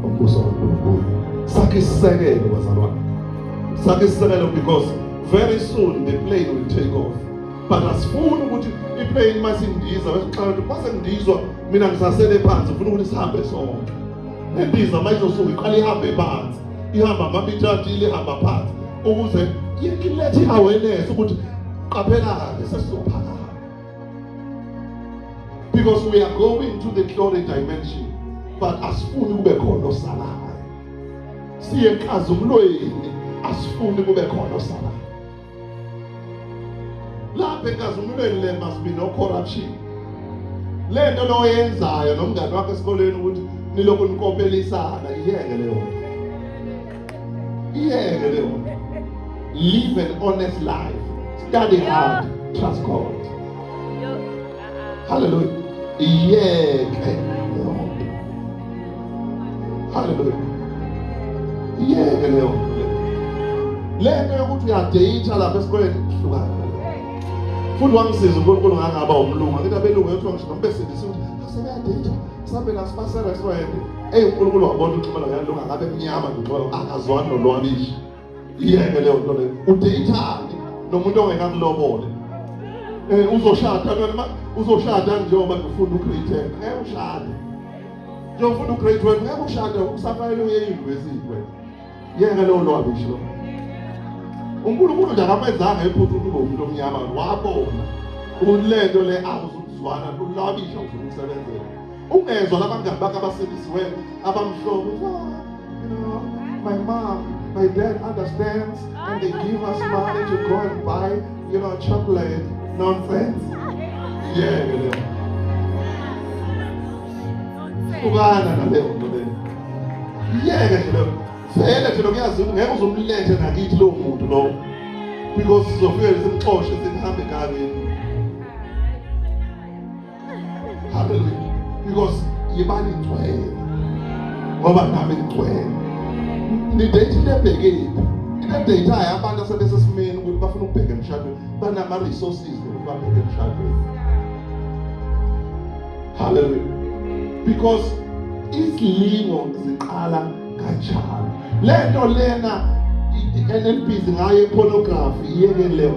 umbuso kaNkulunkulu. Sakhe isisekelo bazalwane. Sakhe isisekelo because very soon the plane will take off. But asifuni ukuthi iplane masindiza besixoxa ukuthi masengidizwa mina ngisasele phansi ufuna ukuthi sihambe sonke. Nendiza mayizosuka iqala ihambe phansi. Ihamba amabithathile ihamba phansi ukuze ilethe awareness ukuthi qaphela-ke sesizophakama. Because we are going to the glory dimension but asifuni kube khona osalayo. Siye enkazimulweni asifuni kube khona osalayo. Lapha enkazimulweni le must be no corruption. Lento lo yenzayo nomngane wakhe esikoleni ukuthi nilokhu nikophelisana iyeke leyo. Iyeke leyo. Live an honest life. Study hard. Trust God. Hallelujah. Iyeke leyo. Hallelujah. Iyeke leyo. Lento yokuthi uyadate lapha esikoleni hlukana. Futhi wangisiza uNkulunkulu ngangaba umlungu ngithi abelungu yethu ngisho besindisa ukuthi asebeyadate sabe nasipasa restaurant uNkulunkulu wabona uxhumana ngalunga ngabe emnyama ngicela akazwani nolwabishi iyeke leyo nto leyo udatane nomuntu ongekakulobole uzoshada noma uzoshada njengoba ufuna ucreate ushade njengoba ufuna ucreate ngeke ushade usafanele uye e-university wena yeke leyo lwabishi lo uNkulunkulu nje akamenzanga ephuthu umuntu omnyama wabona ulento le awuzuzwana ulabisha uzokusebenzela ungezwa labangani bakhe abasindisiweyo abamhlobo my mom my dad understands and they give us money to go and buy chocolate nonsense yeah ugana naleyo nto leyo yeke nje vele nje lokuyazi ngeke uzomlethe nakithi lo muntu lo because sizofika simxoshe sihambe ngakini. Hallelujah. Because yibani igcwele ngoba nami ngigcwele nidate lebhekile inedate abantu asebesesimeni ukuthi bafuna ukubheka emshadweni banama resources ukuthi babheke emshadweni. Hallelujah. Because izilingo ziqala kanjalo lento lena NLP ngayo pornography iyeke leyo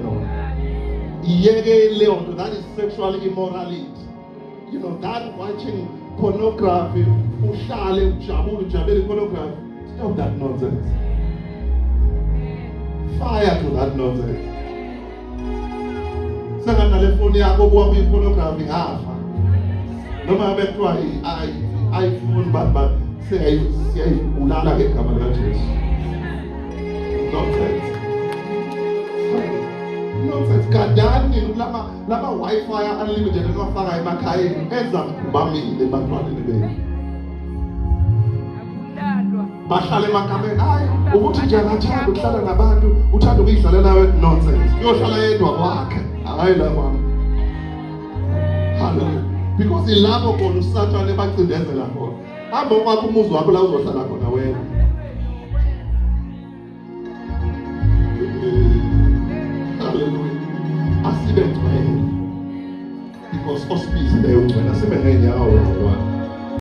nto that is sexual immorality. That watching pornography uhlale ujabule pornography, stop that nonsense. Fire to that nonsense. Sengana le phone yakho buwa pornography ngafa noma bekuthiwa iPhone but siyayibulala ngegama likaJesu. Nonsense. Nonsense. Gadani lama Wi-Fi unlimited enwafaka emakhayeni enza kubamile bantwaneni benu. Bahlala emakameni. Hayi, ukuthi nje akathanda ukuhlala nabantu, uthanda ukuyidlalela nonsense. Uyohlala yedwa kwakhe. Hayi la mama. Hallelujah. Because ilapho khona usathane bacindezela khona. Hamba kwakho umuzi wakho la uzohlala khona wena. Hallelujah. Asibe ngcwele. Because osibizile ungcwele asibe ngeenyawo ngcwele.